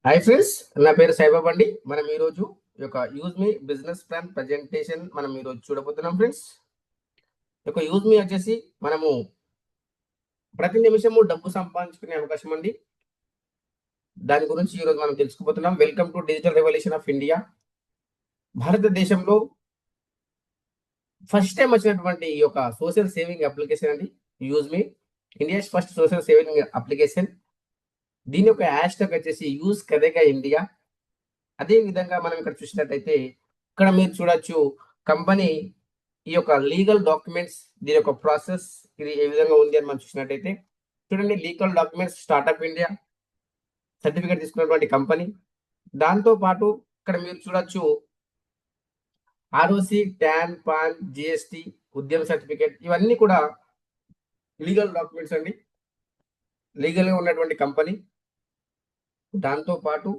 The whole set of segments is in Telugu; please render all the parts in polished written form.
హాయ్ ఫ్రెండ్స్, నా పేరు సాయిబాబా అండి. మనం ఈరోజు ఈ యొక్క యూజ్ మీ బిజినెస్ ప్లాన్ ప్రజెంటేషన్ మనం ఈరోజు చూడబోతున్నాం ఫ్రెండ్స్. ఈ యొక్క యూజ్ మీ వచ్చేసి మనము ప్రతి నిమిషము డబ్బు సంపాదించుకునే అవకాశం అండి. దాని గురించి ఈరోజు మనం తెలుసుకోబోతున్నాం. Welcome to digital revolution of India. భారతదేశంలో ఫస్ట్ టైం వచ్చినటువంటి ఈ యొక్క సోషల్ సేవింగ్ అప్లికేషన్ అండి యూజ్ మీ. India's first social saving application. దీని యొక్క హ్యాష్ ట్యాగ్ వచ్చేసి యూజ్ కరేగా ఇండియా. అదే విధంగా మనం ఇక్కడ చూసినట్టయితే ఇక్కడ మీరు చూడొచ్చు కంపెనీ ఈ యొక్క లీగల్ డాక్యుమెంట్స్, దీని యొక్క ప్రాసెస్ ఇది ఏ విధంగా ఉంది అని మనం చూసినట్టయితే చూడండి. Legal documents startup India certificate తీసుకున్నటువంటి కంపెనీ. దాంతో పాటు ఇక్కడ మీరు చూడొచ్చు ఆర్ఓసి, ట్యాన్, పాన్, జిఎస్టి, ఉద్యమ సర్టిఫికేట్, ఇవన్నీ కూడా లీగల్ డాక్యుమెంట్స్ అండి. లీగల్ గా ఉన్నటువంటి కంపెనీ. దాంతో పాటు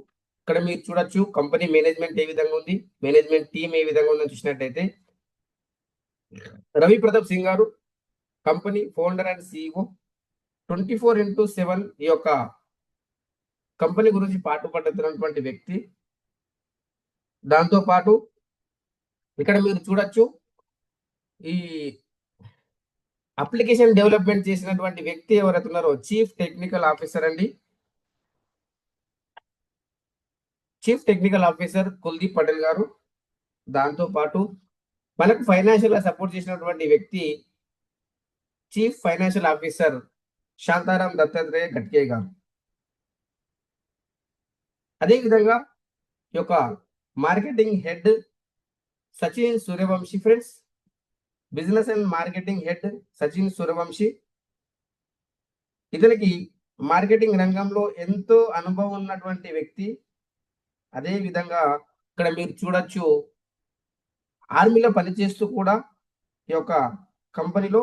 ఇక్కడ మీరు చూడొచ్చు కంపెనీ మేనేజ్మెంట్ ఏ విధంగా ఉంది, మేనేజ్మెంట్ టీమ్ ఏ విధంగా ఉందని చూసినట్టయితే రవి ప్రతాప్ సింగ్ గారు కంపెనీ ఫౌండర్ అండ్ సిఇఓ. 24/7 ఈ యొక్క కంపెనీ గురించి పాటుపడుతున్నటువంటి వ్యక్తి. దాంతో పాటు ఇక్కడ మీరు చూడొచ్చు ఈ అప్లికేషన్ డెవలప్మెంట్ చేసినటువంటి వ్యక్తి ఎవరైతే ఉన్నారో చీఫ్ టెక్నికల్ ఆఫీసర్ అండి. Chief technical officer Kuldeep Patel గారు. దాంతో పాటు మనకు ఫైనాన్షియల్ గా సపోర్ట్ చేసినటువంటి వ్యక్తి chief financial officer Shantaram Dattatreya Gatke గారు. అదేవిధంగా ఈ యొక్క marketing head Sachin Suryavanshi friends. Business and marketing head Sachin Suryavanshi. ఇతనికి మార్కెటింగ్ రంగంలో ఎంతో అనుభవం ఉన్నటువంటి వ్యక్తి. అదే విధంగా ఇక్కడ మీరు చూడొచ్చు ఆర్మీలో పనిచేస్తూ కూడా ఈ యొక్క కంపెనీలో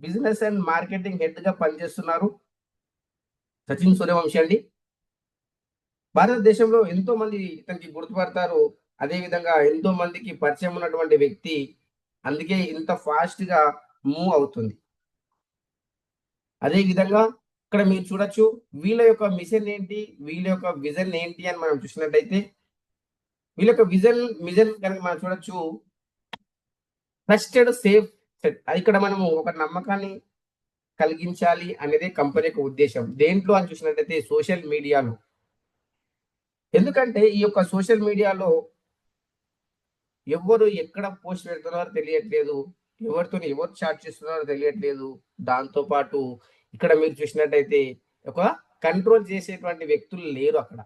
బిజినెస్ అండ్ మార్కెటింగ్ హెడ్ గా పనిచేస్తున్నారు సచిన్ సూర్యవంశీ అండి. భారతదేశంలో ఎంతో మంది ఇతనికి గుర్తుపడతారు. అదే విధంగా ఎంతో మందికి పరిచయం ఉన్నటువంటి వ్యక్తి. అందుకే ఇంత ఫాస్ట్ గా మూవ్ అవుతుంది. అదే విధంగా ఇక్కడ మీరు చూడొచ్చు వీళ్ళ యొక్క మిషన్ ఏంటి, వీళ్ళ యొక్క విజన్ ఏంటి అని మనం చూసినట్టయితే వీళ్ళ యొక్క మిషన్ కనుక మనం చూడొచ్చు ట్రస్టెడ్ సేఫ్ సెట్. ఇక్కడ మనము ఒక నమ్మకాన్ని కలిగించాలి అనేది కంపెనీ యొక్క ఉద్దేశం. దేంట్లో అని చూసినట్టయితే సోషల్ మీడియాలో. ఎందుకంటే ఈ యొక్క సోషల్ మీడియాలో ఎవరు ఎక్కడ పోస్ట్ పెడుతున్నారో తెలియట్లేదు, ఎవరితో ఎవరు చాట్ చేస్తున్నారో తెలియట్లేదు. దాంతో పాటు ఇక్కడ మీరు చూసినట్టయితే ఒక కంట్రోల్ చేసేటువంటి వ్యక్తులు లేరు అక్కడ.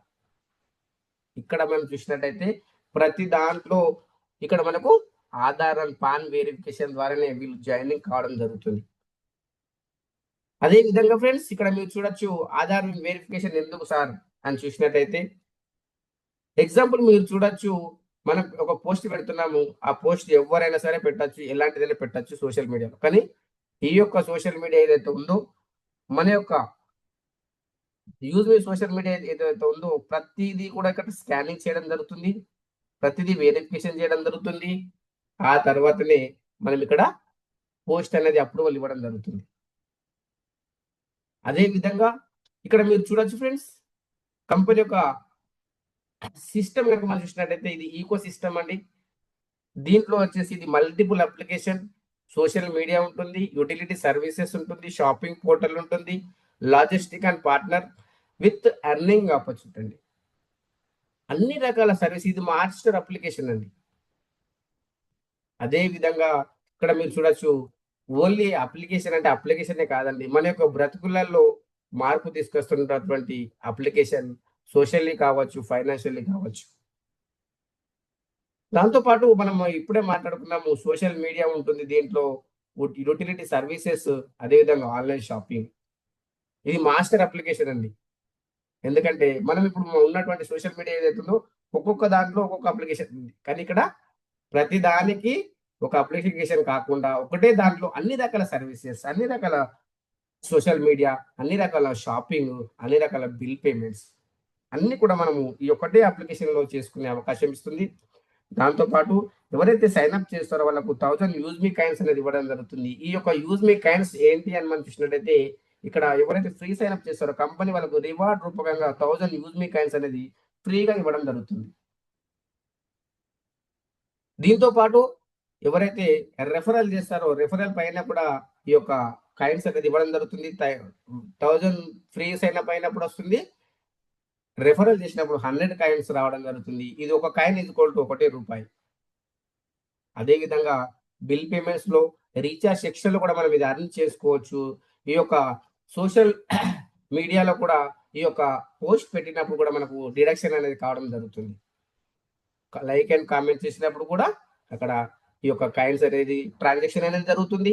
ఇక్కడ మనం చూసినట్టయితే ప్రతి దాంట్లో ఇక్కడ మనకు ఆధార్ అండ్ పాన్ వెరిఫికేషన్ ద్వారానే వీళ్ళు జాయినింగ్ కావడం జరుగుతుంది. అదే విధంగా ఫ్రెండ్స్ ఇక్కడ మీరు చూడొచ్చు ఆధార్ వెరిఫికేషన్ ఎందుకు సార్ అని చూసినట్టయితే ఎగ్జాంపుల్ మీరు చూడొచ్చు మనం ఒక పోస్ట్ పెడుతున్నాము. ఆ పోస్ట్ ఎవరైనా సరే పెట్టచ్చు, ఎలాంటిదైనా పెట్టచ్చు సోషల్ మీడియాలో. కానీ ఈ యొక్క సోషల్ మీడియా ఏదైతే ఉందో మన యొక్క యూజ్ మీ సోషల్ మీడియా ఏదైతే ఉందో ప్రతిదీ కూడా ఇక్కడ స్కానింగ్ చేయడం జరుగుతుంది, ప్రతిదీ వెరిఫికేషన్ చేయడం జరుగుతుంది. ఆ తర్వాతనే మనం ఇక్కడ పోస్ట్ అనేది అప్రూవల్ ఇవ్వడం జరుగుతుంది. అదే విధంగా ఇక్కడ మీరు చూడొచ్చు ఫ్రెండ్స్ కంపెనీ యొక్క సిస్టమ్ కనుక మనం చూసినట్టయితే ఇది ఈకో సిస్టమ్ అండి. దీంట్లో వచ్చేసి ఇది మల్టిపుల్ అప్లికేషన్, సోషల్ మీడియా ఉంటుంది, యూటిలిటీ సర్వీసెస్ ఉంటుంది, షాపింగ్ పోర్టల్ ఉంటుంది, logistic and partner with earning opportunity అండి. అన్ని రకాల సర్వీస్. ఇది మాస్టర్ అప్లికేషన్ అండి. అదే విధంగా ఇక్కడ మీరు చూడొచ్చు ఓన్లీ అప్లికేషన్ అంటే అప్లికేషనే కాదండి, మన యొక్క బ్రతుకులలో మార్పు తీసుకొస్తున్నటువంటి అప్లికేషన్. సోషల్లీ కావచ్చు, ఫైనాన్షియల్లీ కావచ్చు. దాంతో పాటు మనం ఇప్పుడే మాట్లాడుకున్నాము సోషల్ మీడియా ఉంటుంది దీంట్లో, యూటిలిటీ సర్వీసెస్, అదేవిధంగా ఆన్లైన్ షాపింగ్. ఇది మాస్టర్ అప్లికేషన్ అండి. ఎందుకంటే మనం ఇప్పుడు ఉన్నటువంటి సోషల్ మీడియా ఏదైతుందో ఒక్కొక్క దాంట్లో ఒక్కొక్క అప్లికేషన్ ఉంది. కానీ ఇక్కడ ప్రతి దానికి ఒక అప్లికేషన్ కాకుండా ఒకటే దాంట్లో అన్ని రకాల సర్వీసెస్, అన్ని రకాల సోషల్ మీడియా, అన్ని రకాల షాపింగ్, అన్ని రకాల బిల్ పేమెంట్స్ అన్ని కూడా మనము ఈ ఒక్కటే అప్లికేషన్ లో చేసుకునే అవకాశం ఇస్తుంది. దాంతో పాటు ఎవరైతే సైన్అప్ చేస్తారో వాళ్ళకు 1000 యూజ్ మీ కాయిన్స్ అనేది ఇవ్వడం జరుగుతుంది. ఈ యొక్క యూజ్ మీ కాయిన్స్ ఏంటి అని మనం చూసినట్టయితే ఇక్కడ ఎవరైతే ఫ్రీ సైన్ అప్ చేస్తారో కంపెనీ వాళ్ళకు రివార్డ్ రూపకంగా 1000 యూజ్ మీ కాయిన్స్ అనేది ఫ్రీగా ఇవ్వడం జరుగుతుంది. దీంతో పాటు ఎవరైతే రెఫరల్ చేస్తారో రెఫరల్ పైన కూడా ఈ యొక్క కాయిన్స్ అనేది ఇవ్వడం జరుగుతుంది. 1000 ఫ్రీ సైన్ అప్ అయినప్పుడు వస్తుంది. రెఫరల్ చేసినప్పుడు 100 కాయిన్స్ రావడం జరుగుతుంది. ఇది ఒక కాయిన్ ఈక్వల్ టు ₹1. అదేవిధంగా బిల్ పేమెంట్స్ లో రీఛార్జ్ సెక్షన్ లో కూడా మనం ఇది అర్న్ చేసుకోవచ్చు. ఈ యొక్క సోషల్ మీడియాలో కూడా ఈ యొక్క పోస్ట్ పెట్టినప్పుడు కూడా మనకు డిడక్షన్ అనేది కావడం జరుగుతుంది. లైక్ అండ్ కామెంట్ చేసినప్పుడు కూడా అక్కడ ఈ యొక్క కాయిన్స్ అనేది ట్రాన్సాక్షన్ అనేది జరుగుతుంది.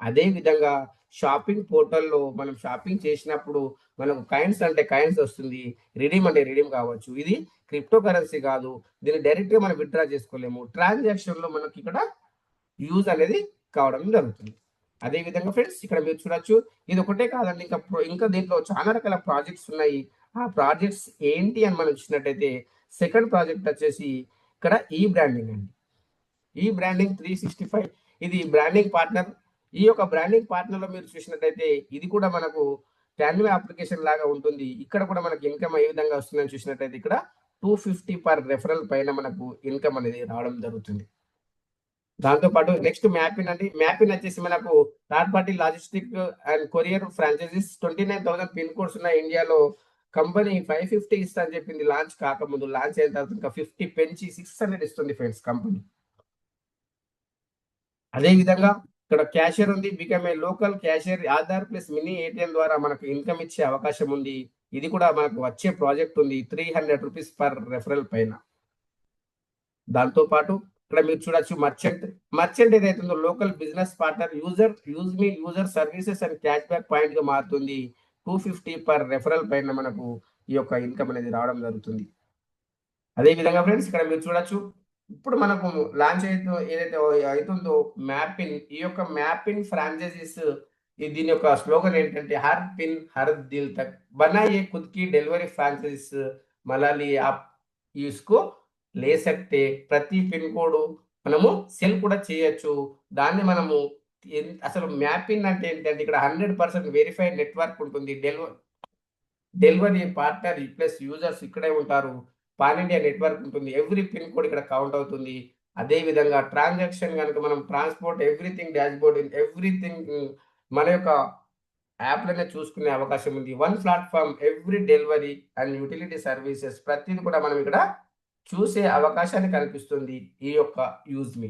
అదే విధంగా షాపింగ్ పోర్టల్లో మనం షాపింగ్ చేసినప్పుడు మనకు కాయిన్స్ అంటే కాయిన్స్ వస్తుంది, రిడీమ్ అంటే రిడీమ్ కావచ్చు. ఇది క్రిప్టో కరెన్సీ కాదు, దీన్ని డైరెక్ట్ గా మనం విత్డ్రా చేసుకోలేము. ట్రాన్సాక్షన్ లో మనకి ఇక్కడ యూజ్ అనేది కావడం జరుగుతుంది. అదే విధంగా ఫ్రెండ్స్ ఇక్కడ మీరు చూడొచ్చు, ఇది ఒకటే కాదండి, ఇంకా దీంట్లో చాలా రకాల ప్రాజెక్ట్స్ ఉన్నాయి. ఆ ప్రాజెక్ట్స్ ఏంటి అని మనం చూసినట్టయితే సెకండ్ ప్రాజెక్ట్ వచ్చేసి ఇక్కడ ఈ బ్రాండింగ్ అండి. ఈ బ్రాండింగ్ 365 ఇది బ్రాండింగ్ పార్ట్నర్. ఈ యొక్క బ్రాండింగ్ పార్ట్నర్ లో మీరు చూసినట్టయితే ఇది కూడా మనకు క్యాన్వా అప్లికేషన్ లాగా ఉంటుంది. ఇక్కడ కూడా మనకి ఇన్కమ్ ఏ విధంగా వస్తుందని చూసినట్టయితే ఇక్కడ 250 పర్ రెఫరల్ పైన మనకు ఇన్కమ్ అనేది రావడం జరుగుతుంది. దాంతో పాటు నెక్స్ట్ మ్యాపిన్ అండి. మ్యాపిన్ వచ్చేసి మనకు third party logistic and courier franchises 29,000 pin codes ఉన్న ఇండియాలో కంపెనీ 550 ఇస్తా అని చెప్పింది లాంచ్ కాకముందు. లాంచ్ అయిన తర్వాత ఇంకా 50 పెంచి 600 ఇస్తుంది ఫ్రెండ్స్ కంపెనీ. అదే విధంగా ఇక్కడ క్యాషియర్ ఉంది. Become a local cashier Aadhaar plus mini ATM ద్వారా మనకు ఇన్కమ్ ఇచ్చే అవకాశం ఉంది. ఇది కూడా మనకు వచ్చే ప్రాజెక్ట్ ఉంది 300 రూపీస్ పర్ రెఫరల్ పైన. దాంతో పాటు ఇక్కడ మీరు చూడొచ్చు మర్చెంట్ ఏదైతుందో local business partner user services and cash back point గా మారుతుంది. 250 పర్ రెఫరల్ పైన మనకు ఈ యొక్క ఇన్కమ్ అనేది రావడం జరుగుతుంది. అదే విధంగా ఫ్రెండ్స్ ఇక్కడ మీరు చూడొచ్చు, ఇప్పుడు మనకు లాంచ్ ఏదైతే అవుతుందో మ్యాపిన్, ఈ యొక్క మ్యాపిన్ ఫ్రాంచైజీస్ దీని యొక్క స్లోగన్ ఏంటంటే హర్ పిన్ హర్ దిల్ తక్ బనాయే ఖుద్ కి డెలివరీ ఫ్రాంచైజీస్ మలాలి యాప్ యూస్కో లే సక్తే. ప్రతి పిన్ కోడ్ మనము సెల్ కూడా చేయొచ్చు. దాన్ని మనము అసలు మ్యాపిన్ అంటే ఏంటంటే ఇక్కడ 100% వెరిఫైడ్ నెట్వర్క్ ఉంటుంది. డెలివరీ పార్ట్నర్ ప్లస్ యూజర్స్ ఇక్కడే ఉంటారు. పాన్ ఇండియా నెట్వర్క్ ఉంటుంది. ఎవ్రీ పిన్ కోడ్ ఇక్కడ కౌంట్ అవుతుంది. అదే విధంగా ట్రాన్సాక్షన్ కనుక మనం ట్రాన్స్పోర్ట్ ఎవ్రీథింగ్ డాష్బోర్డ్ ఎవ్రీథింగ్ మన యొక్క యాప్ లోనే చూసుకునే అవకాశం ఉంది. One platform every delivery and utility services ప్రతిది కూడా మనం ఇక్కడ చూసే అవకాశాన్ని కల్పిస్తుంది ఈ యొక్క యూజ్ మీ.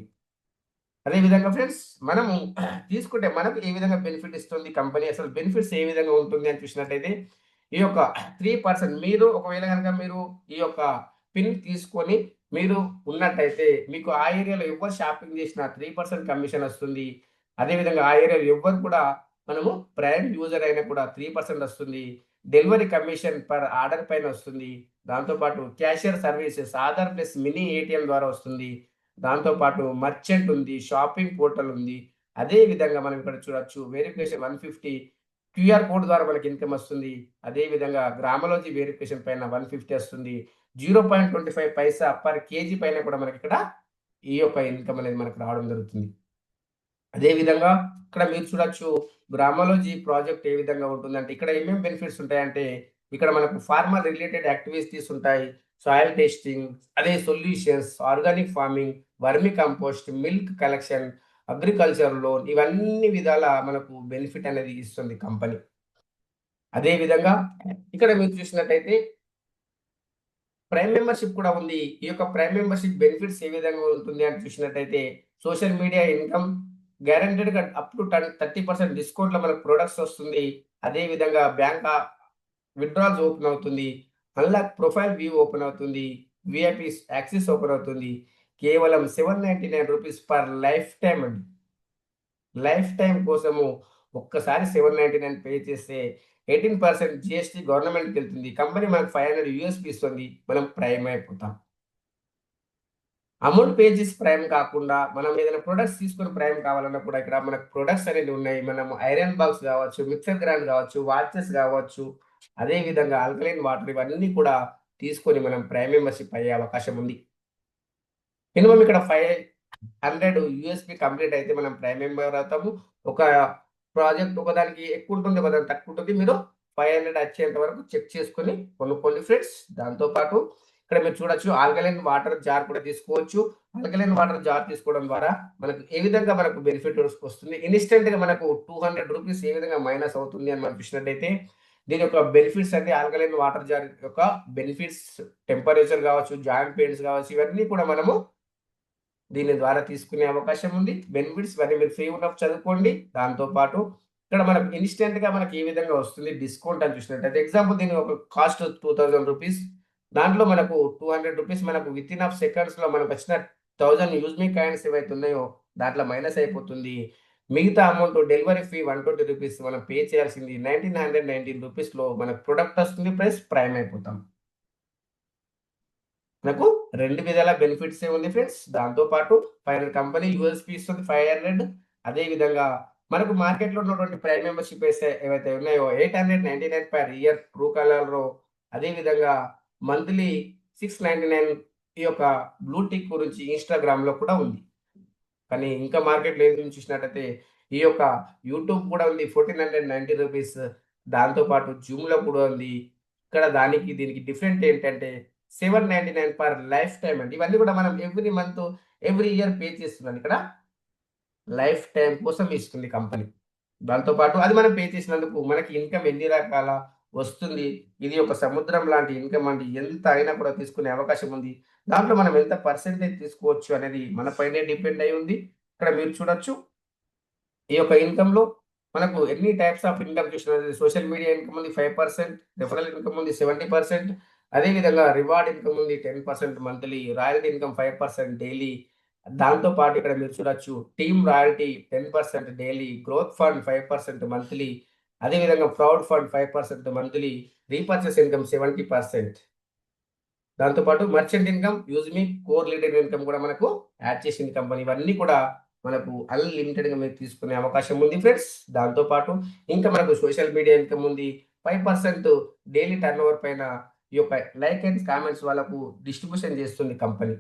అదే విధంగా ఫ్రెండ్స్ మనము తీసుకుంటే మనకు ఏ విధంగా బెనిఫిట్ ఇస్తుంది కంపెనీ, అసలు బెనిఫిట్స్ ఏ విధంగా ఉంటుంది అని చూసినట్టయితే ఈ యొక్క 3% మీరు ఒకవేళ కనుక మీరు ఈ యొక్క పిన్ తీసుకొని మీరు ఉన్నట్టయితే మీకు ఆ ఏరియాలో ఎవరు షాపింగ్ చేసినా 3% కమిషన్ వస్తుంది. అదేవిధంగా ఆ ఏరియాలో ఎవరు కూడా మనము ప్రైమ్ యూజర్ అయినా కూడా 3% వస్తుంది. డెలివరీ కమిషన్ పర్ ఆర్డర్ పైన వస్తుంది. దాంతోపాటు cashier services Aadhaar plus mini ATM ద్వారా వస్తుంది. దాంతోపాటు మర్చెంట్ ఉంది, షాపింగ్ పోర్టల్ ఉంది. అదే విధంగా మనం ఇక్కడ చూడొచ్చు వెరిఫికేషన్ 150 క్యూఆర్ కోడ్ ద్వారా మనకి ఇన్కమ్ వస్తుంది. అదే విధంగా గ్రామలోజీ వెరిఫికేషన్ పైన 150 వస్తుంది. 0.25 పైసా పర్ కేజీ పైన కూడా మనకి ఇక్కడ ఈ యొక్క ఇన్కమ్ అనేది మనకు రావడం జరుగుతుంది. అదే విధంగా ఇక్కడ మీరు చూడొచ్చు గ్రామలోజీ ప్రాజెక్ట్ ఏ విధంగా ఉంటుందంటే ఇక్కడ ఏమేమి బెనిఫిట్స్ ఉంటాయంటే ఇక్కడ మనకు ఫార్మర్ రిలేటెడ్ యాక్టివిటీస్ ఉంటాయి. సాయిల్ టెస్టింగ్, అదే సొల్యూషన్స్, ఆర్గానిక్ ఫార్మింగ్, వర్మి compost, milk collection, agriculture loan, ఇవన్నీ విధాల మనకు బెనిఫిట్ అనేది ఇస్తుంది కంపెనీ. అదే విధంగా ఇక్కడ మీరు చూసినట్టయితే ప్రైమ్ మెంబర్షిప్ కూడా ఉంది. ఈ యొక్క ప్రైమ్ మెంబర్షిప్ బెనిఫిట్స్ ఏ విధంగా ఉంటుంది అని చూసినట్టయితే సోషల్ మీడియా ఇన్కమ్ గ్యారంటెడ్ గా అప్ టు 30% డిస్కౌంట్ లో మనకు ప్రొడక్ట్స్ వస్తుంది. అదే విధంగా బ్యాంక్ విత్డ్రాల్స్ ఓపెన్ అవుతుంది. అన్లాక్ ప్రొఫైల్ వ్యూ ఓపెన్ అవుతుంది. విఐపి యాక్సెస్ ఓపెన్ అవుతుంది. కేవలం 799 రూపీస్ పర్ లైఫ్ టైం అండి. లైఫ్ టైం కోసము ఒక్కసారి 799 పే చేస్తే 18% జిఎస్టీ గవర్నమెంట్కి వెళ్తుంది. కంపెనీ మనకు 500 యూఎస్పీ ఇస్తుంది. మనం ప్రైమ్ అయిపోతాం. అమౌంట్ పే చేసి ప్రైమ్ కాకుండా మనం ఏదైనా ప్రొడక్ట్స్ తీసుకొని ప్రైమ్ కావాలన్నా కూడా ఇక్కడ మనకు ప్రొడక్ట్స్ అనేవి ఉన్నాయి. మనం ఐరన్ బాక్స్ కావచ్చు, మిక్సర్ గ్రైండ్ కావచ్చు, వాచెస్ కావచ్చు, అదే విధంగా ఆల్కలైన్ వాటర్, ఇవన్నీ కూడా తీసుకొని మనం ప్రైమ్ మెంబర్షిప్ అయ్యే అవకాశం ఉంది. మినిమం ఇక్కడ 500 యూఎస్పీ కంప్లీట్ అయితే మనం ప్రైమ్ మెంబర్ అవుతాము. ఒక ప్రాజెక్ట్ ఒకదానికి ఎక్కువ ఉంటుంది, ఒకదానికి తక్కువ ఉంటుంది. మీరు 500 వచ్చేంత వరకు చెక్ చేసుకొని కొనుక్కోండి ఫ్రెండ్స్. దాంతో పాటు ఇక్కడ మీరు చూడొచ్చు ఆల్కలైన్ వాటర్ జార్ కూడా తీసుకోవచ్చు. ఆల్కలైన్ వాటర్ జార్ తీసుకోవడం ద్వారా మనకు ఏ విధంగా మనకు బెనిఫిట్ వస్తుంది. ఇన్‌స్టంట్‌గా మనకు రూ. 200 ఏ విధంగా మైనస్ అవుతుంది అని మనం చూసినట్టయితే దీని యొక్క బెనిఫిట్స్ అంటే ఆల్కలైన్ వాటర్ జార్ యొక్క బెనిఫిట్స్ టెంపరేచర్ కావచ్చు, జాయింట్ పెయిన్స్ కావచ్చు, ఇవన్నీ కూడా మనము దీని ద్వారా తీసుకునే అవకాశం ఉంది. బెనిఫిట్స్ ఇవన్నీ మీరు ఫ్రీ ఉన్నప్పుడు చదువుకోండి. దాంతో పాటు ఇక్కడ మనకు ఇన్‌స్టంట్‌గా మనకి ఏ విధంగా వస్తుంది డిస్కౌంట్ అని చూసినట్టయితే ఎగ్జాంపుల్ దీని ఒక కాస్ట్ రూ. 2000. దాంట్లో మనకు రూ. 200 మనకు వితిన్ ఆఫ్ సెకండ్స్‌లో మనకొచ్చిన 1000 యూజ్ మీ కాయిన్స్ ఏవైతే ఉన్నాయో దాంట్లో మైనస్ అయిపోతుంది. మిగతా అమౌంట్ డెలివరీ ఫీ రూ. 120 మనం పే చేయాల్సింది రూ. 1919లో మనకు ప్రొడక్ట్ వస్తుంది. ప్లస్ ప్రైమ్ అయిపోతాం. మనకు 2 విధాల బెనిఫిట్సే ఉంది ఫ్రెండ్స్. దాంతో పాటు ఫైనల్ కంపెనీ యూఎస్‌పీ ఇస్తుంది 500. అదే విధంగా మనకు మార్కెట్‌లో ఉన్నటువంటి ప్రైమ్ మెంబర్‌షిప్ ఏవైతే ఉన్నాయో 899 పర్ ఇయర్ ట్రూ కాలర్‌లో, అదే విధంగా మంత్లీ 699 ఈ యొక్క బ్లూ టిక్ గురించి ఇన్‌స్టాగ్రామ్‌లో కూడా ఉంది. కానీ ఇంకా మార్కెట్‌లో ఏది చూసినట్టయితే ఈ యొక్క యూట్యూబ్ కూడా ఉంది రూ. 1490. దాంతో పాటు జూమ్‌లో కూడా ఉంది. ఇక్కడ దానికి దీనికి డిఫరెంట్ ఏంటంటే 799 పర్ లైఫ్ టైమ్ అండి. ఇవన్నీ కూడా మనం every month, every year pay చేస్తున్నాం. ఇక్కడ లైఫ్ టైమ్ కోసం ఇస్తుంది కంపెనీ. దాంతో పాటు అది మనం పే చేసినందుకు మనకి ఇన్‌కమ్ ఎన్ని రకాల వస్తుంది. ఇది ఒక సముద్రం లాంటి ఇన్‌కమ్ అండి. ఎంత అయినా కూడా తీసుకునే అవకాశం ఉంది. దాంట్లో మనం ఎంత పర్సెంటేజ్ తీసుకోవచ్చు అనేది మన పైనే డిపెండ్ అయ్యి ఉంది. ఇక్కడ మీరు చూడొచ్చు. ఈ యొక్క ఇన్‌కమ్‌లో మనకు ఎన్ని టైప్స్ ఆఫ్ ఇన్‌కమ్ చూసినా సోషల్ మీడియా ఇన్‌కమ్ ఉంది 5%, రిఫరల్ ఇన్‌కమ్ ఉంది 70%, అదే విధంగా రివార్డ్ ఇన్‌కమ్ ఉంది 10% మంత్లీ, రాయల్టీ ఇన్‌కమ్ 5% డైలీ. దాంతో పాటు ఇక్కడ మీరు చూడొచ్చు team royalty 10% daily, growth fund 5% monthly, అదే విధంగా proud fund 5% monthly, repurchase income 70%. దాంతో పాటు merchant income, use me, core leader income కూడా మనకు యాడ్ చేసింది కంపెనీ. ఇవన్నీ కూడా మనకు అన్‌లిమిటెడ్‌గా మీరు తీసుకునే అవకాశం ఉంది ఫ్రెండ్స్. దాంతో పాటు ఇంకా మనకు సోషల్ మీడియా ఇన్‌కమ్ ఉంది. 5% డైలీ టర్నోవర్ పైన ఈ యొక్క లైక్ అండ్ కామెంట్స్ వాళ్ళకు డిస్ట్రిబ్యూషన్ చేస్తుంది కంపెనీ.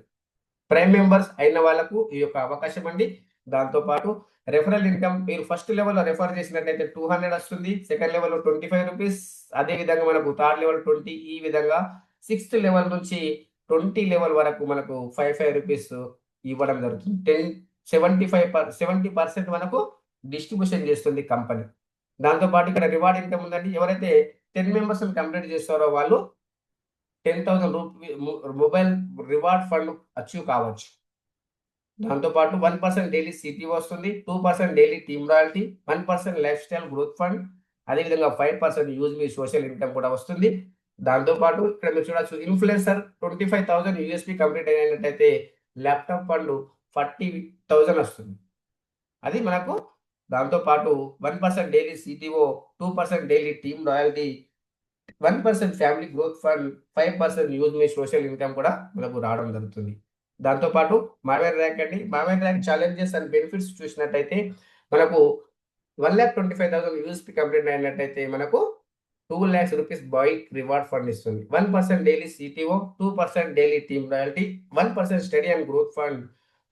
ప్రైమ్ మెంబర్స్ అయిన వాళ్ళకు ఈ యొక్క అవకాశం అండి. దాంతో పాటు రెఫరల్ ఇన్‌కమ్ మీరు ఫస్ట్ లెవెల్‌లో రెఫర్ చేసినట్టయితే 200 వస్తుంది. సెకండ్ లెవెల్‌లో రూ. 25. అదే విధంగా మనకు థర్డ్ లెవెల్ 20 ఈ విధంగా సిక్స్త్ లెవెల్ నుంచి 20 లెవెల్ వరకు మనకు రూ. 5 ఇవ్వడం జరుగుతుంది. 70% మనకు డిస్ట్రిబ్యూషన్ చేస్తుంది కంపెనీ. దాంతో పాటు ఇక్కడ రివార్డ్ ఇన్‌కమ్ ఉందండి. ఎవరైతే 10 మెంబర్స్‌ని కంప్లీట్ చేస్తారో వాళ్ళు 10,000 మొబైల్ రివార్డ్ ఫండ్ అచీవ్ కావచ్చు. దాంతో పాటు 1% డైలీ సిటీ వస్తుంది. 2% daily team royalty, 1% life style growth fund, అదేవిధంగా 5% యూజ్ మీ సోషల్ ఇన్‌కమ్ కూడా వస్తుంది. దాంతో పాటు ఇక్కడ మీరు చూడొచ్చు ఇన్‌ఫ్లుయెన్సర్ 25,000 యూఎస్‌పీ కంప్లీట్ అయినట్టయితే ల్యాప్‌టాప్ ఫండ్ 40,000 వస్తుంది. అది మనకు దాంతో పాటు 1% daily CTO, 2% daily team royalty, 1% family growth fund, 5% use మీ సోషల్ ఇన్‌కమ్ కూడా మనకు రావడం జరుగుతుంది. దాంతో పాటు మావెన్ ర్యాంక్ అండి. Maven rank challenges and benefits చూసినట్టయితే మనకు 1,25,000 యూఎస్‌పీ కంప్లీట్ అయినట్టయితే మనకు రూ. 2,00,000 బైక్ రివార్డ్ ఫండ్ ఇస్తుంది. 1% daily CTO, 2% daily team royalty, 1% study and growth fund,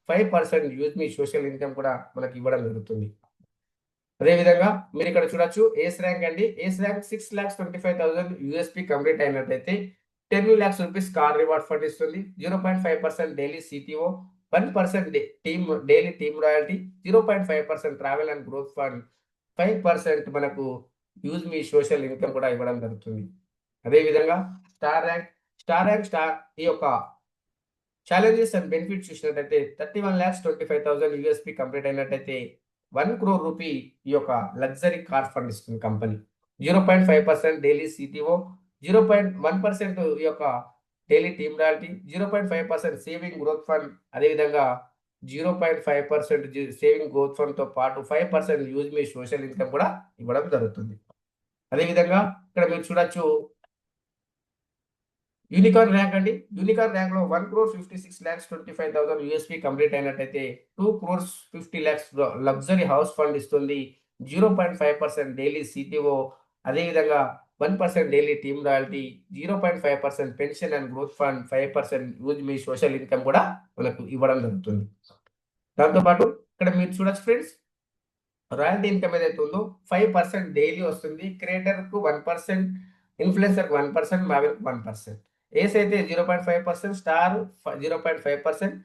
5% use me social income కూడా మనకి ఇవ్వడం జరుగుతుంది. అదేవిధంగా మీరిక్కడ చూడొచ్చు ఏస్ ర్యాంక్ అండి. ఏస్ ర్యాంక్ 6,25,000 యూఎస్‌పీ కంప్లీట్ అయినట్టయితే రూ. 10,00,000 కార్ రివార్డ్ ఫండ్ ఇస్తుంది. 0.5% daily CTO, 1% daily team royalty, 0.5% travel and growth fund, 5% మనకు యూజ్ మీ సోషల్ ఇన్‌కమ్ కూడా ఇవ్వడం జరుగుతుంది. అదేవిధంగా స్టార్ ర్యాంక్, ఈ యొక్క ఛాలెంజెస్ అండ్ బెనిఫిట్స్ చూసినట్టయితే 31,25,000 యూఎస్‌పీ కంప్లీట్ అయినట్టయితే 1,00,00,000 రూపీ ఈ యొక్క లగ్జరీ కార్ ఫండ్ ఇస్తుంది కంపెనీ. 0.5% డైలీ సిటీఓ, 0.1% ఈ యొక్క daily team royalty, 0.5% saving growth fund, అదేవిధంగా 0.5% సేవింగ్ గ్రోత్ ఫండ్‌తో పాటు 5% యూజ్ మీ సోషల్ ఇన్‌కమ్ కూడా ఇవ్వడం జరుగుతుంది. అదేవిధంగా ఇక్కడ మీరు చూడొచ్చు యూనికార్న్ ర్యాంక్ అండి. యూనికార్న్ ర్యాంక్‌లో 1,56,25,000 యూఎస్‌పీ కంప్లీట్ అయినట్టయితే 2,50,00,000 లగ్జరీ హౌస్ ఫండ్ ఇస్తుంది. 0.5% డైలీ సిటీఓ, అదేవిధంగా 1% daily team royalty, 0.5% pension and growth fund, 5% use me social income కూడా మనకు ఇవ్వడం జరుగుతుంది. దాంతో పాటు ఇక్కడ మీరు చూడొచ్చు ఫ్రెండ్స్ రాయల్టీ ఇన్కమ్ ఏదైతే ఉందో 5% డైలీ వస్తుంది. క్రియేటర్‌కు 1%, ఇన్‌ఫ్లుయెన్సర్‌కి 1%, మావెన్‌కి 1%. ఏస్ అయితే 0.5%, స్టార్ 0.5%,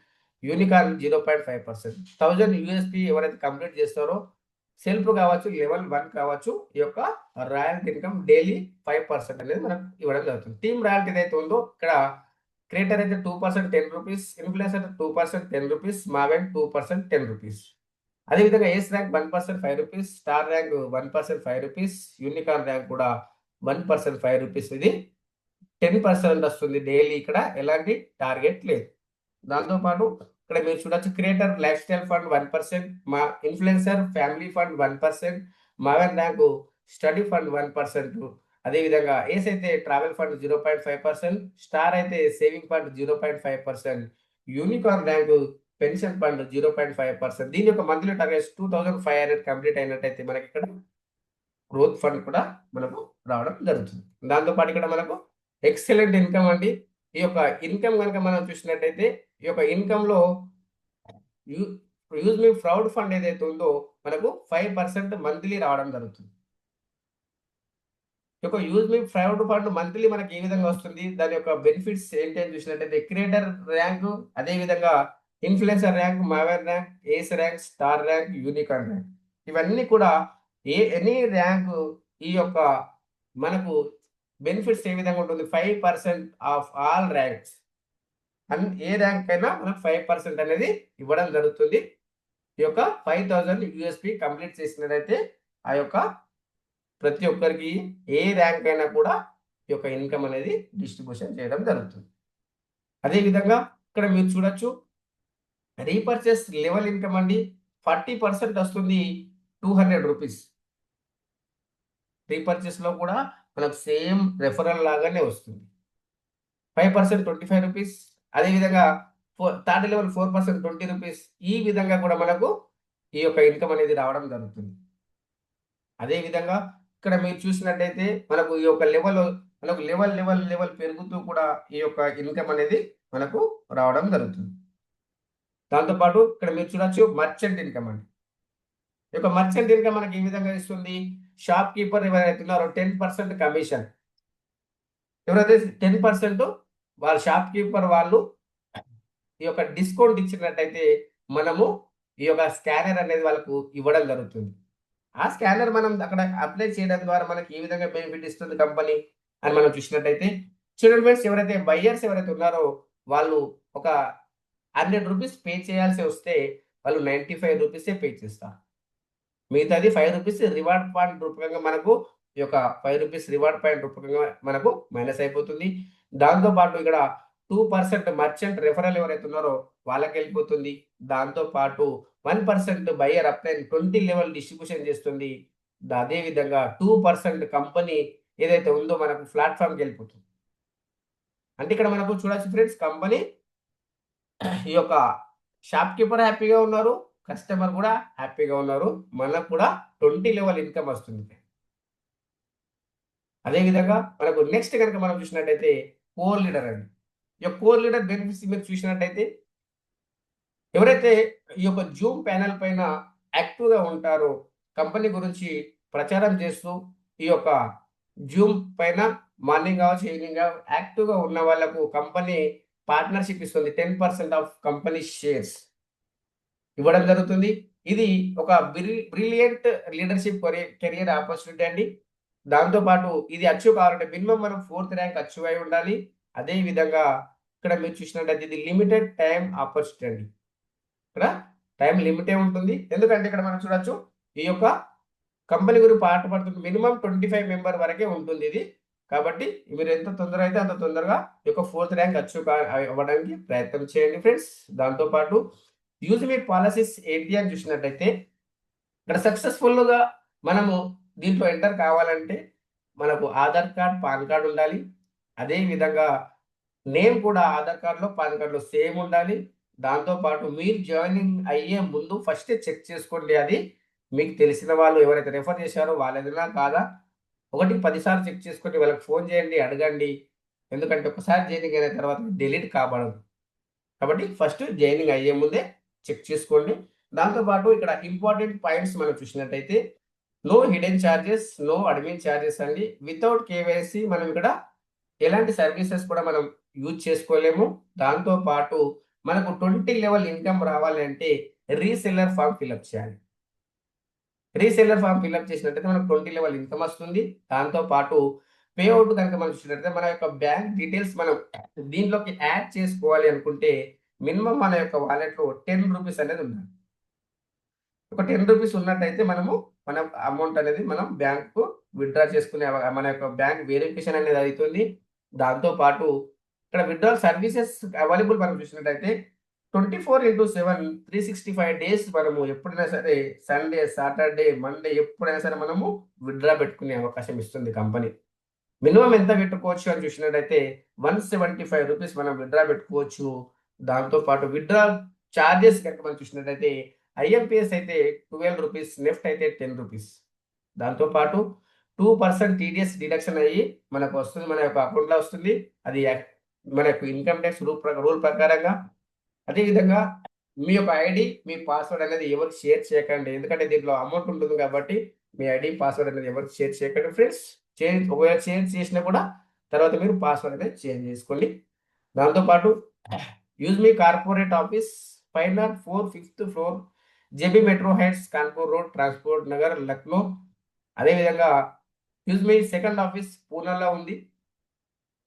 యూనికార్న్ 0.5%. 1000 యూఎస్‌పీ ఎవరైతే కంప్లీట్ చేస్తారో సెల్ఫ్ కావచ్చు, లెవెల్ 1 కావచ్చు, ఈ యొక్క రాయల్టీ ఇన్కమ్ డైలీ 5% అనేది మనకు ఇవ్వడం జరుగుతుంది. టీమ్ రాయల్టీ ఏదైతే ఉందో ఇక్కడ క్రియేటర్ అయితే 2% ₹10, ఇన్‌ఫ్లుయెన్సర్ 2% ₹10, మావెన్ 2% ₹10. అదేవిధంగా ace rank 1% ₹5, star rank 1% ₹5, unicorn rank కూడా 1% ₹5. ఇది 10% వస్తుంది డైలీ. ఇక్కడ ఎలాంటి టార్గెట్ లేదు. దాంతో పాటు ఇక్కడ మీరు చూడొచ్చు క్రియేటర్ లైఫ్ స్టైల్ ఫండ్ 1%, మా influencer family fund 1%, Maven rank study fund 1%. అదేవిధంగా ఏస్ అయితే ట్రావెల్ ఫండ్ 0.5%, స్టార్ అయితే saving fund 0.5%, unicorn rank pension fund 0.5%. దీని యొక్క మంత్లీ టార్గెట్స్ 2500 కంప్లీట్ అయినట్టయితే మనకి ఇక్కడ గ్రోత్ ఫండ్ కూడా మనకు రావడం జరుగుతుంది. దాంతో పాటు ఇక్కడ మనకు ఎక్సలెంట్ ఇన్కమ్ అండి. ఈ యొక్క ఇన్కమ్ గనుక మనం చూసినట్టయితే ఈ యొక్క ఇన్కమ్‌లో you use me proud fund ఏదైతే ఉందో మనకు 5% మంత్లీ రావడం జరుగుతుంది. ఈ యొక్క use me proud fund monthly మనకి ఏ విధంగా వస్తుంది? దాని యొక్క బెనిఫిట్స్ ఏంటి అని చూసినట్టయితే క్రియేటర్ ర్యాంకు, అదే విధంగా influencer rank, maven rank, ace rank, star rank, unicorn rank. ఇవన్నీ కూడా ఎనీ ర్యాంకు ఈ యొక్క మనకు బెనిఫిట్స్ ఏ విధంగా ఉంటుంది? 5% of all ranks. A rank అయినా మనకు 5% అనేది ఇవ్వడం జరుగుతుంది. ఈ యొక్క 5000 యూఎస్‌పీ కంప్లీట్ చేసినట్టయితే ఆ యొక్క ప్రతి ఒక్కరికి ఏ ర్యాంక్ అయినా కూడా ఈ యొక్క ఇన్కమ్ అనేది డిస్ట్రిబ్యూషన్ చేయడం జరుగుతుంది. అదే విధంగా ఇక్కడ మీరు చూడొచ్చు రీపర్చేస్ లెవెల్ ఇన్కమ్ అండి. 40% వస్తుంది ₹200. రీపర్చేస్‌లో కూడా మనకు సేమ్ రెఫరల్ లాగానే వస్తుంది. 5% ₹25. అదే విధంగా థర్డ్ లెవెల్ 4% ₹20. ఈ విధంగా కూడా మనకు ఈ యొక్క ఇన్కమ్ అనేది రావడం జరుగుతుంది. అదే విధంగా ఇక్కడ మీరు చూసినట్టయితే మనకు ఈ యొక్క మనకు లెవెల్ పెరుగుతూ కూడా ఈ యొక్క ఇన్కమ్ అనేది మనకు రావడం జరుగుతుంది. దాంతో పాటు ఇక్కడ మీరు చూడొచ్చు మర్చెంట్ ఇన్కమ్ అండి. ఈ యొక్క మర్చెంట్ ఇన్కమ్ మనకి ఏ విధంగా ఇస్తుంది? షాప్ కీపర్ ఎవరైతే ఉన్నారో 10% కమిషన్. ఎవరైతే 10% వాళ్ళ షాప్ కీపర్ వాళ్ళు ఈ యొక్క డిస్కౌంట్ ఇచ్చినట్టయితే మనము ఈ యొక్క స్కానర్ అనేది వాళ్ళకు ఇవ్వడం జరుగుతుంది. ఆ స్కానర్ మనం అక్కడ అప్లై చేయడం ద్వారా మనకి ఏ విధంగా బెనిఫిట్ ఇస్తుంది కంపెనీ అని మనం చూసినట్టయితే చూడండి ఫ్రెండ్స్, ఎవరైతే బయ్యర్స్ ఎవరైతే ఉన్నారో వాళ్ళు ఒక ₹100 పే చేయాల్సి వస్తే వాళ్ళు ₹95 పే చేస్తారు. మిగతాది ₹5 రివార్డ్ పాయింట్ రూపకంగా మనకు ఈ యొక్క ₹5 రివార్డ్ పాయింట్ రూపకంగా మనకు మైనస్ అయిపోతుంది. దాంతో పాటు ఇక్కడ 2% మర్చెంట్ రిఫరల్ ఎవరైతే ఉన్నారో వాళ్ళకెళ్ళిపోతుంది. దాంతో పాటు 1% బయ్యర్ అప్ 20 లెవెల్ డిస్ట్రిబ్యూషన్ చేస్తుంది. అదే విధంగా 2% కంపెనీ ఏదైతే ఉందో మనకు ప్లాట్‌ఫార్మ్‌కెళ్ళిపోతుంది. అంటే ఇక్కడ మనకు చూడొచ్చు ఫ్రెండ్స్, కంపెనీ ఈ యొక్క షాప్ కీపర్ హ్యాపీగా ఉన్నారు. కస్టమర్ కూడా హ్యాపీగా ఉన్నారు. మనకు కూడా 20 లెవెల్ ఇన్కమ్ వస్తుంది. అదే విధంగా మనకు నెక్స్ట్ గనుక మనం చూసినట్టయితే కోర్ లీడర్ అండి. ఈ యొక్క కోర్ లీడర్ బెనిఫిట్స్ మీరు చూసినట్టయితే ఎవరైతే ఈ యొక్క జూమ్ ప్యానెల్ పైన యాక్టివ్‌గా ఉంటారో కంపెనీ గురించి ప్రచారం చేస్తూ ఈ యొక్క జూమ్ పైన మార్నింగ్ కావచ్చు, ఈవినింగ్ యాక్టివ్‌గా ఉన్న వాళ్ళకు కంపెనీ పార్ట్నర్‌షిప్ ఇస్తుంది. 10% ఆఫ్ కంపెనీ షేర్స్ ఇవ్వడం జరుగుతుంది. ఇది ఒక బ్రిలియంట్ లీడర్‌షిప్ కెరియర్ ఆపర్చునిటీ అండి. దాంతో పాటు ఇది అచీవ్ కావాలంటే మినిమమ్ మనం 4థ్ ర్యాంక్ అచీవ్ అయి ఉండాలి. అదే విధంగా ఇక్కడ మీరు చూసినట్టయితే ఇది లిమిటెడ్ టైమ్ ఆపర్చునిటీ అండి. ఇక్కడ టైం లిమిటే ఉంటుంది. ఎందుకంటే ఇక్కడ మనం చూడొచ్చు ఈ యొక్క కంపెనీ గురించి పాటుపడుతున్న మినిమమ్ 25 మెంబర్ వరకే ఉంటుంది ఇది. కాబట్టి మీరు ఎంత తొందరగా అయితే అంత తొందరగా ఈ యొక్క 4థ్ ర్యాంక్ అచీవ్ అవ్వడానికి ప్రయత్నం చేయండి ఫ్రెండ్స్. దాంతో పాటు యూజ్ మీ పాలిసీస్ ఏంటి అని చూసినట్టయితే ఇక్కడ సక్సెస్‌ఫుల్‌గా మనము దీంట్లో ఎంటర్ కావాలంటే మనకు ఆధార్ కార్డ్, పాన్ కార్డ్ ఉండాలి. అదే విధంగా నేమ్ కూడా ఆధార్ కార్డ్‌లో, పాన్ కార్డ్‌లో సేమ్ ఉండాలి. దాంతో పాటు మీరు జాయినింగ్ అయ్యే ముందు ఫస్టే చెక్ చేసుకోండి. అది మీకు తెలిసిన వాళ్ళు ఎవరైతే రిఫర్ చేశారో వాళ్ళదేనా కాదా? ఒకటికి 10 సార్లు చెక్ చేసుకొని వాళ్ళకి ఫోన్ చేయండి, అడగండి. ఎందుకంటే ఒకసారి జాయినింగ్ అయిన తర్వాత డిలీట్ కాబడదు. కాబట్టి ఫస్ట్ జాయినింగ్ అయ్యే ముందే చెక్ చేసుకోండి. దాంతోపాటు ఇక్కడ ఇంపార్టెంట్ పాయింట్స్ మనం చూసినట్టయితే no hidden charges, no admin charges అండి. వితౌట్ కేవైసీ మనం ఇక్కడ ఎలాంటి సర్వీసెస్ కూడా మనం యూజ్ చేసుకోలేము. దాంతో పాటు మనకు 20 లెవెల్ ఇన్కమ్ రావాలి అంటే రీసెల్లర్ ఫామ్ ఫిల్అప్ చేయాలి. రీసెల్లర్ ఫామ్ ఫిల్అప్ చేసినట్టయితే మనకు 20 లెవెల్ ఇన్కమ్ వస్తుంది. దాంతో పాటు పే అవుట్ కనుక మనం చూసినట్టయితే మన యొక్క బ్యాంక్ డీటెయిల్స్ మనం దీంట్లోకి యాడ్ చేసుకోవాలి అనుకుంటే మినిమం మన యొక్క వాలెట్‌లో 10 రూపీస్ అనేది ఉండాలి. ఒక 10 రూపీస్ ఉన్నట్టయితే మనము మన అమౌంట్ అనేది మనం బ్యాంక్‌కు విత్‌డ్రా చేసుకునే మన యొక్క బ్యాంక్ వెరిఫికేషన్ అనేది అయితుంది. దాంతో పాటు ఇక్కడ విత్‌డ్రాల్ సర్వీసెస్ అవైలబుల్ మనం చూసినట్టయితే 24/7 365 డేస్ మనము ఎప్పుడైనా సరే సండే, సాటర్డే, మండే ఎప్పుడైనా సరే మనము విత్‌డ్రా పెట్టుకునే అవకాశం ఇస్తుంది కంపెనీ. మినిమం ఎంత పెట్టుకోవచ్చు అని చూసినట్టయితే 175 రూపీస్ మనం విత్‌డ్రా పెట్టుకోవచ్చు. దాంతో పాటు విత్‌డ్రాల్ చార్జెస్ కనుక మనం చూసినట్టయితే ఐఎంపీఎస్ అయితే 12 రూపీస్, నెఫ్ట్ అయితే 10 రూపీస్. దాంతో పాటు 2% టీడీఎస్ డిడక్షన్ అయ్యి మనకు వస్తుంది. మన యొక్క అకౌంట్‌లో వస్తుంది. అది మనకు ఇన్‌కమ్ టాక్స్ రూల్ ప్రకారంగా. అదేవిధంగా మీ యొక్క ఐడీ, మీ పాస్వర్డ్ అనేది ఎవరికి షేర్ చేయకండి. ఎందుకంటే దీంట్లో అమౌంట్ ఉంటుంది కాబట్టి మీ ఐడీ, పాస్వర్డ్ అనేది ఎవరికి షేర్ చేయకండి ఫ్రెండ్స్. ఒకవేళ చేంజ్ చేసినా కూడా తర్వాత మీరు పాస్వర్డ్ అనేది చేంజ్ చేసుకోండి. దాంతో పాటు యూజ్ మీ corporate office 504 5th floor JB metro heights, Kanpur road, transport Nagar, Lucknow. అదేవిధంగా యూజ్ మీ సెకండ్ ఆఫీస్ పూనాలో ఉంది.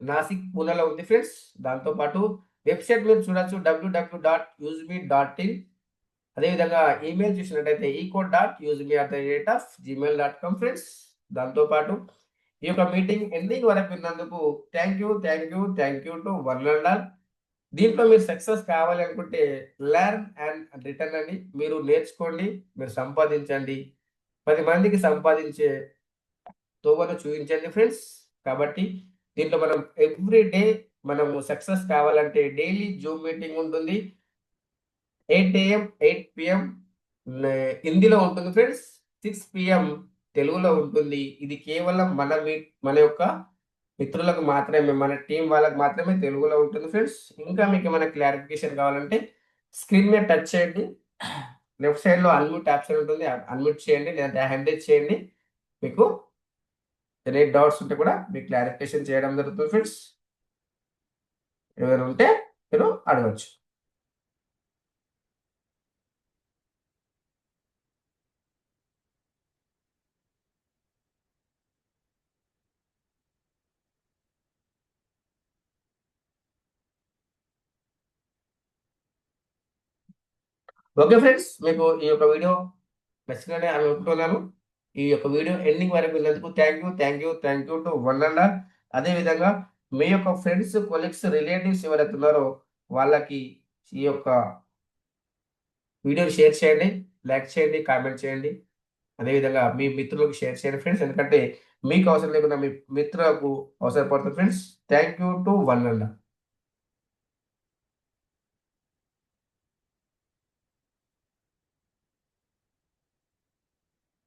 నాసిక్, పూనాలో ఉంది ఫ్రెండ్స్. దాంతో పాటు వెబ్‌సైట్ మీరు చూడొచ్చు www.useme.in. అదేవిధంగా ఈమెయిల్ చూసినట్టయితే eco.useme@gmail.com ఫ్రెండ్స్. దాంతో పాటు ఈ యొక్క మీటింగ్ ఎండింగ్ వరకు విన్నందుకు thank you to one and all. దీంట్లో మీరు సక్సెస్ కావాలి అనుకుంటే లెర్న్ అండ్ రిటర్న్ అని మీరు నేర్చుకోండి, మీరు సంపాదించండి. 10 మందికి సంపాదించే తోవను చూపించండి ఫ్రెండ్స్. కాబట్టి దీంట్లో మనం ఎవ్రీ డే మనము సక్సెస్ కావాలంటే డైలీ జూమ్ మీటింగ్ ఉంటుంది. 8 AM, 8 PM హిందీలో ఉంటుంది ఫ్రెండ్స్. 6 PM తెలుగులో ఉంటుంది. ఇది కేవలం మన యొక్క మిత్రులకు మాత్రమే, మన టీం వాళ్ళకి మాత్రమే తెలుగులో ఉంటుంది ఫ్రెండ్స్. ఇంకా మీకు ఏమైనా క్లారిఫికేషన్ కావాలంటే స్క్రీన్ మీద టచ్ చేయండి. లెఫ్ట్ సైడ్‌లో అన్‌మ్యూట్ ఆప్షన్ ఉంటుంది. అన్‌మ్యూట్ చేయండి లేదంటే హ్యాండ్ రైజ్ చేయండి. మీకు ఎనీ డౌట్స్ ఉంటే కూడా మీకు క్లారిఫికేషన్ చేయడం జరుగుతుంది ఫ్రెండ్స్. ఏమైనా ఉంటే మీరు అడగొచ్చు. Okay friends. మీకు ఈ యొక్క వీడియో నచ్చిందని అనుకుంటున్నాను. ఈ యొక్క వీడియో ఎండింగ్ వరకు విన్నందుకు thank you to one and all. అదేవిధంగా మీ యొక్క ఫ్రెండ్స్, కొలీగ్స్, రిలేటివ్స్ ఎవరైతే ఉన్నారో వాళ్ళకి ఈ యొక్క వీడియోని షేర్ చేయండి, లైక్ చేయండి, కామెంట్ చేయండి. అదేవిధంగా మీ మిత్రులకు షేర్ చేయండి ఫ్రెండ్స్. ఎందుకంటే మీకు అవసరం లేకుండా మీ మిత్రులకు అవసరపడుతుంది friends. Thank you to one and all.